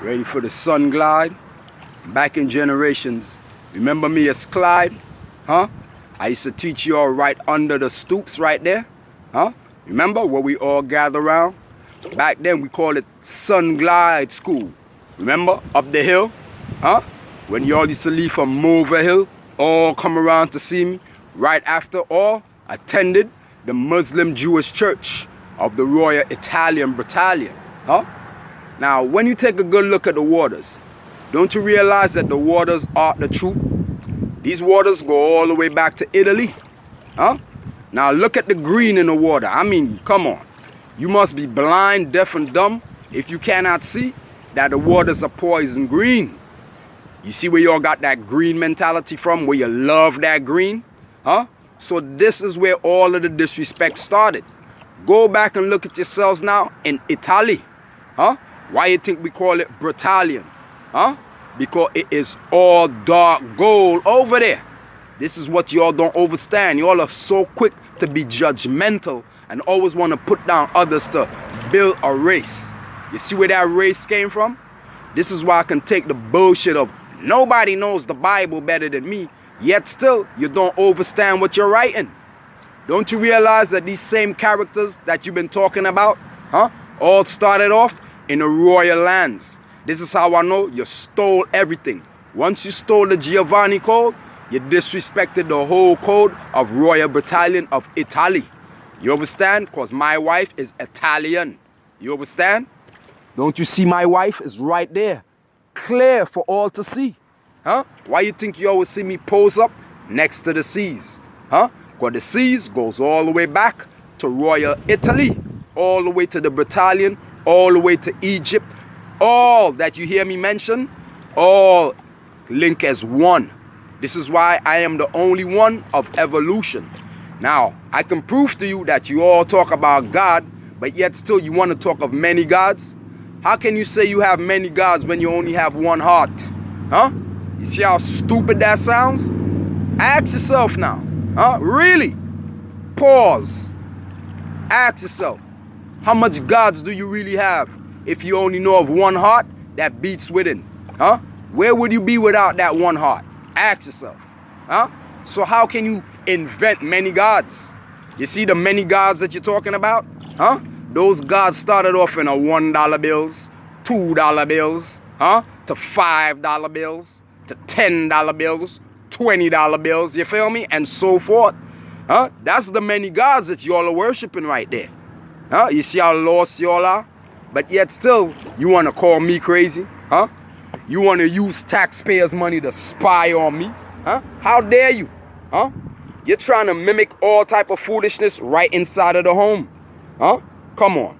Ready for the sun glide? Back in generations. Remember me as Clyde? Huh? I used to teach you all right under the stoops right there. Huh? Remember where we all gather around? Back then we called it Sun Glide School. Remember? Up the hill? Huh? When you all used to leave from Mover Hill, all come around to see me. Right after all, attended the Muslim Jewish Church of the Royal Italian Battalion. Huh? Now, when you take a good look at the waters, don't you realize that the waters are the truth? These waters go all the way back to Italy. Huh? Now, look at the green in the water. I mean, come on. You must be blind, deaf, and dumb if you cannot see that the waters are poison green. You see where y'all got that green mentality from, where you love that green? Huh? So this is where all of the disrespect started. Go back and look at yourselves now in Italy. Huh? Why you think we call it Battalion? Huh? Because it is all dark gold over there. This is what y'all don't understand. Y'all are so quick to be judgmental and always want to put down others to build a race. You see where that race came from? This is why I can take the bullshit of nobody knows the Bible better than me, yet still you don't understand what you're writing. Don't you realize that these same characters that you've been talking about, huh, all started off in the royal lands? This is how I know you stole everything. Once you stole the Giovanni Code, you disrespected the whole code of Royal Battalion of Italy. You understand? Because my wife is Italian. You understand? Don't you see my wife is right there? Clear for all to see. Huh? Why you think you always see me pose up next to the seas? Huh? Because the seas goes all the way back to Royal Italy. All the way to the Battalion. All the way to Egypt. All that you hear me mention, all link as one. This is why I am the only one of evolution. Now, I can prove to you that you all talk about God, but yet still you want to talk of many gods. How can you say you have many gods when you only have one heart? Huh? You see how stupid that sounds? Ask yourself now. Huh? Really? Pause. Ask yourself, how much gods do you really have if you only know of one heart that beats within? Huh? Where would you be without that one heart? Ask yourself. Huh? So how can you invent many gods? You see the many gods that you're talking about? Huh? Those gods started off in a $1 bills, $2 bills, huh? To $5 bills, to $10 bills, $20 bills, you feel me? And so forth. Huh? That's the many gods that y'all are worshiping right there. Huh? You see how lost y'all are? But yet still, you want to call me crazy? Huh? You want to use taxpayers' money to spy on me? Huh? How dare you? Huh? You're trying to mimic all type of foolishness right inside of the home. Huh? Come on.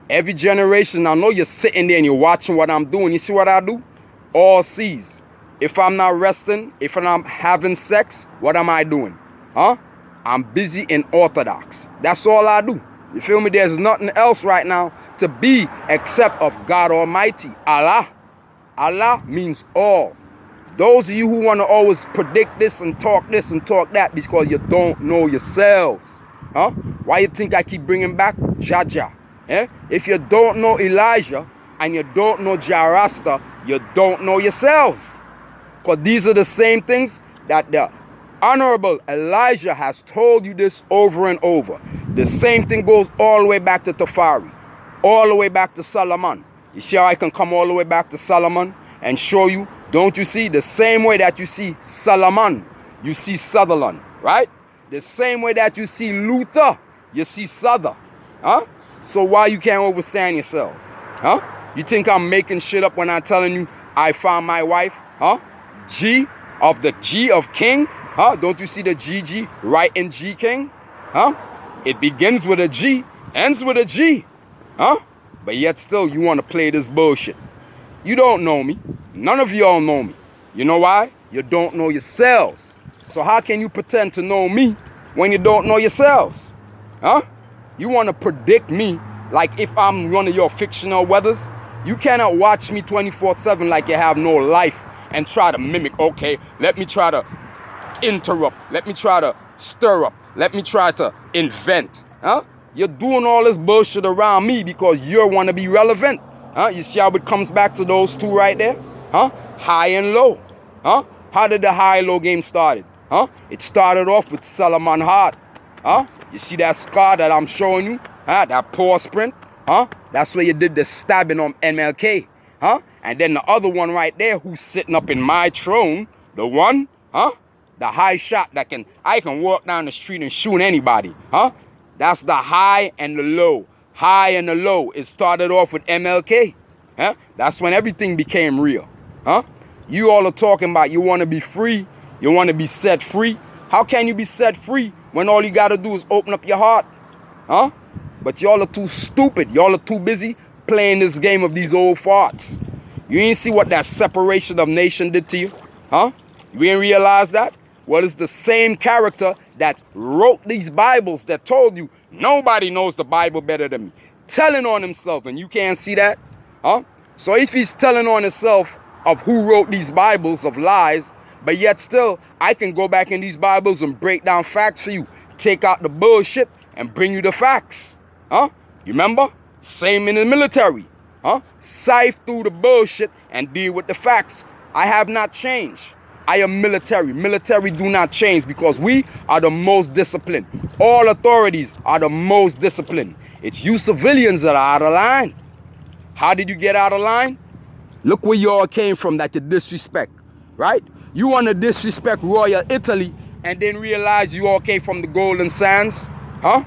Every generation, I know you're sitting there and you're watching what I'm doing. You see what I do? All seas. If I'm not resting, if I'm not having sex, what am I doing? Huh? I'm busy in Orthodox. That's all I do. You feel me? There's nothing else right now to be except of God Almighty, Allah. Allah means all. Those of you who want to always predict this and talk that because you don't know yourselves. Huh? Why you think I keep bringing back Jaja? Eh? If you don't know Elijah and you don't know Jarasta, you don't know yourselves. Because these are the same things that the Honorable Elijah has told you this over and over. The same thing goes all the way back to Tafari. All the way back to Solomon. You see how I can come all the way back to Solomon and show you? Don't you see? The same way that you see Solomon, you see Sutherland, right? The same way that you see Luther, you see Souther. Huh? So why you can't understand yourselves? Huh? You think I'm making shit up when I'm telling you I found my wife? Huh? G of the G of King? Huh? Don't you see the GG right in G King? Huh? It begins with a G, ends with a G. Huh? But yet still you want to play this bullshit. You don't know me. None of y'all know me. You know why? You don't know yourselves. So how can you pretend to know me when you don't know yourselves? Huh? You want to predict me like if I'm one of your fictional weathers? You cannot watch me 24/7 like you have no life and try to mimic. Okay, let me try to interrupt. Let me try to stir up. Let me try to invent. Huh? You're doing all this bullshit around me because you want to be relevant. Huh? You see how it comes back to those two right there? Huh? High and low. Huh? How did the high-low game started? Huh? It started off with Solomon Hart. Huh? You see that scar that I'm showing you? Huh? That paw sprint? Huh? That's where you did the stabbing on MLK. Huh? And then the other one right there who's sitting up in my throne, the one, huh? The high shot that I can walk down the street and shoot anybody. Huh? That's the high and the low. High and the low. It started off with MLK. Huh? That's when everything became real. Huh? You all are talking about you want to be free. You want to be set free. How can you be set free when all you got to do is open up your heart? Huh? But y'all are too stupid. Y'all are too busy playing this game of these old farts. You ain't see what that separation of nation did to you? Huh? You ain't realize that? Well, it's the same character that wrote these Bibles that told you nobody knows the Bible better than me. Telling on himself, and you can't see that? Huh? So if he's telling on himself of who wrote these Bibles of lies, but yet still, I can go back in these Bibles and break down facts for you. Take out the bullshit and bring you the facts. Huh? You remember? Same in the military. Huh? Sift through the bullshit and deal with the facts. I have not changed. I am military. Military do not change because we are the most disciplined. All authorities are the most disciplined. It's you civilians that are out of line. How did you get out of line? Look where you all came from that you disrespect, right? You want to disrespect Royal Italy and then realize you all came from the Golden Sands? Huh?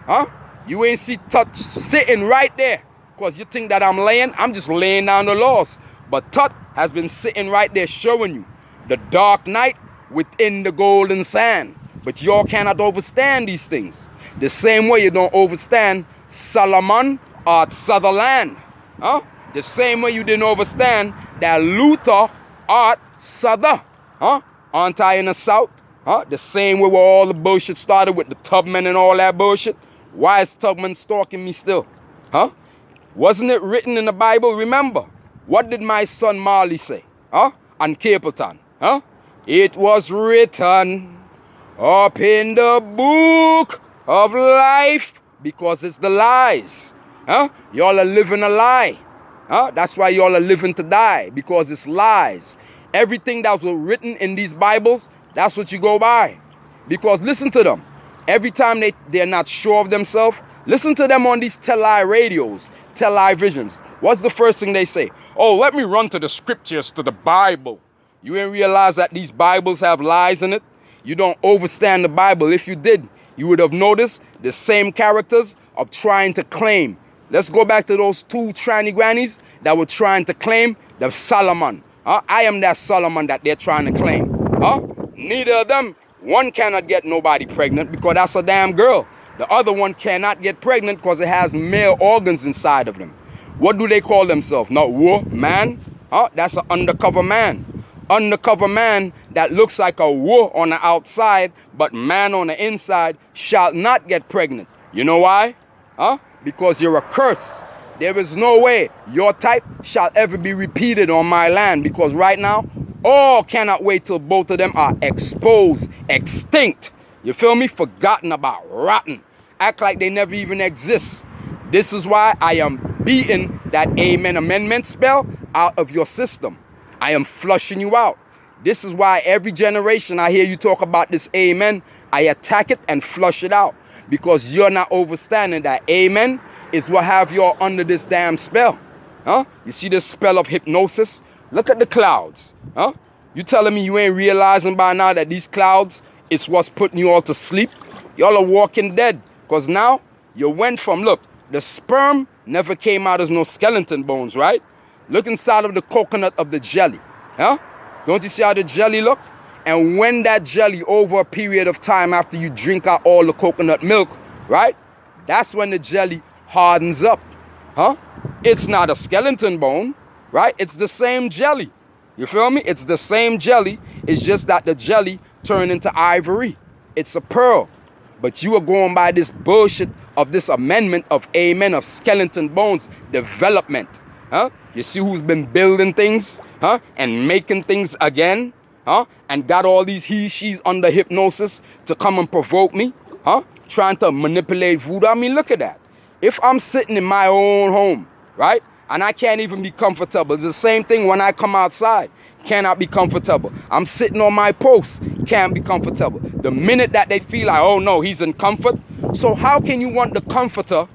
Huh? You ain't see Tut sitting right there because you think that I'm laying. I'm just laying down the laws. But Tut has been sitting right there showing you the dark night within the golden sand. But y'all cannot overstand these things. The same way you don't overstand Solomon or Sutherland. Huh? The same way you didn't understand that Luther art Souther. Huh? Aren't I in the South? Huh? The same way where all the bullshit started with the Tubman and all that bullshit. Why is Tubman stalking me still? Huh? Wasn't it written in the Bible? Remember, what did my son Marley say? Huh? On Capleton. Huh? It was written up in the book of life because it's the lies. Huh? Y'all are living a lie. Huh? That's why y'all are living to die, because it's lies. Everything that was written in these Bibles, that's what you go by. Because listen to them. Every time they're not sure of themselves, listen to them on these tele-radios, televisions. What's the first thing they say? Oh, let me run to the scriptures, to the Bible. You ain't realize that these Bibles have lies in it? You don't overstand the Bible. If you did, you would have noticed the same characters of trying to claim. Let's go back to those two tranny grannies that were trying to claim the Solomon. I am that Solomon that they're trying to claim. Neither of them, one cannot get nobody pregnant because that's a damn girl. The other one cannot get pregnant because it has male organs inside of them. What do they call themselves? Not war, man. That's an undercover man. Undercover man that looks like a war on the outside, but man on the inside shall not get pregnant. You know why? Because you're a curse. There is no way your type shall ever be repeated on my land, because right now, all cannot wait till both of them are exposed, extinct. You feel me? Forgotten about, rotten. Act like they never even exist. This is why I am beating that Amen amendment spell out of your system. I am flushing you out. This is why every generation I hear you talk about this Amen, I attack it and flush it out. Because you're not understanding that Amen is what have you all under this damn spell. You see this spell of hypnosis? Look at the clouds. You telling me you ain't realizing by now that these clouds is what's putting you all to sleep? Y'all are walking dead. Because now you went from, look, the sperm never came out as no skeleton bones, right? Look inside of the coconut of the jelly. Don't you see how the jelly look? And when that jelly, over a period of time after you drink out all the coconut milk, right? That's when the jelly hardens up. It's not a skeleton bone, right? It's the same jelly. You feel me? It's the same jelly. It's just that the jelly turned into ivory. It's a pearl. But you are going by this bullshit of this amendment of Amen, of skeleton bones development. You see who's been building things, and making things again, and got all these he-she's under hypnosis to come and provoke me, trying to manipulate voodoo. I mean, look at that. If I'm sitting in my own home, right, And I can't even be comfortable. It's the same thing when I come outside. Cannot be comfortable. I'm sitting on my post. Can't be comfortable. The minute that they feel like, oh no, he's in comfort. So how can you want the comforter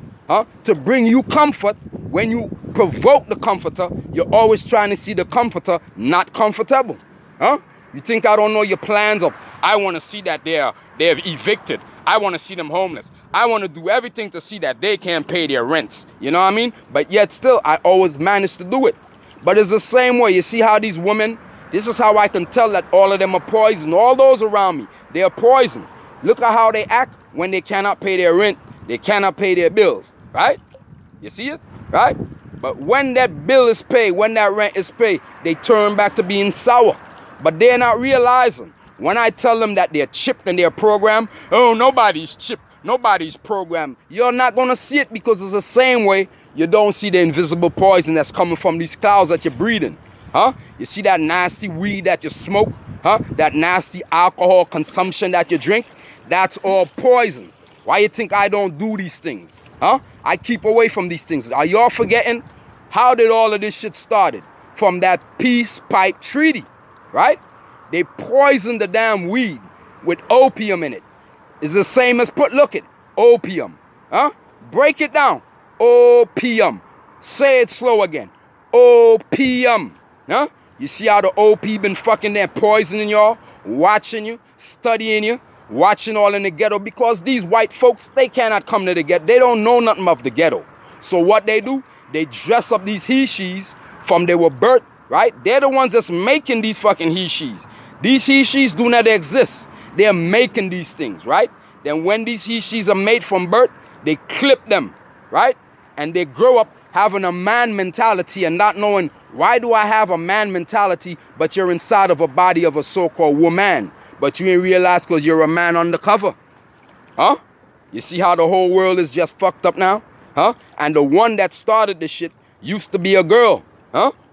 to bring you comfort when you provoke the comforter? You're always trying to see the comforter not comfortable. You think I don't know your plans of, I want to see that they're evicted. I want to see them homeless. I want to do everything to see that they can't pay their rents. You know what I mean? But yet still, I always manage to do it. But it's the same way. You see how these women, this is how I can tell that all of them are poison. All those around me, they are poison. Look at how they act when they cannot pay their rent. They cannot pay their bills, right? You see it, right? But when that bill is paid, when that rent is paid, they turn back to being sour. But they're not realizing. When I tell them that they're chipped and they're programmed, oh, nobody's chipped, nobody's programmed. You're not going to see it because it's the same way you don't see the invisible poison that's coming from these clouds that you're breathing. You see that nasty weed that you smoke? That nasty alcohol consumption that you drink? That's all poison. Why you think I don't do these things? I keep away from these things. Are y'all forgetting? How did all of this shit started? From that peace pipe treaty, right? They poisoned the damn weed with opium in it. It's the same as look at opium. Break it down. Opium. Say it slow again. Opium. You see how the OP been fucking there poisoning y'all, watching you, studying you, watching all in the ghetto, because these white folks, they cannot come to the ghetto. They don't know nothing of the ghetto. So what they do, they dress up these he-she's from they were birthed, right? They're the ones that's making these fucking he-she's. These he-she's do not exist. They're making these things, right? Then when these he-she's are made from birth, they clip them, right? And they grow up having a man mentality and not knowing, why do I have a man mentality, but you're inside of a body of a so-called woman? But you ain't realize because you're a man undercover. You see how the whole world is just fucked up now? And the one that started this shit used to be a girl.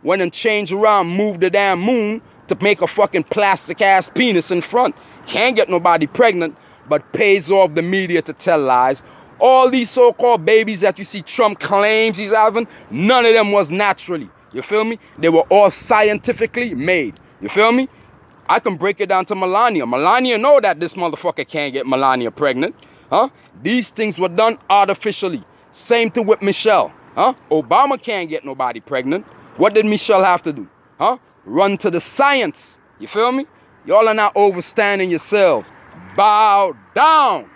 Went and changed around, moved the damn moon to make a fucking plastic ass penis in front. Can't get nobody pregnant, but pays off the media to tell lies. All these so-called babies that you see Trump claims he's having, none of them was naturally. You feel me? They were all scientifically made. You feel me? I can break it down to Melania. Melania know that this motherfucker can't get Melania pregnant. These things were done artificially. Same thing with Michelle. Obama can't get nobody pregnant. What did Michelle have to do? Run to the science. You feel me? Y'all are not overstanding yourselves. Bow down.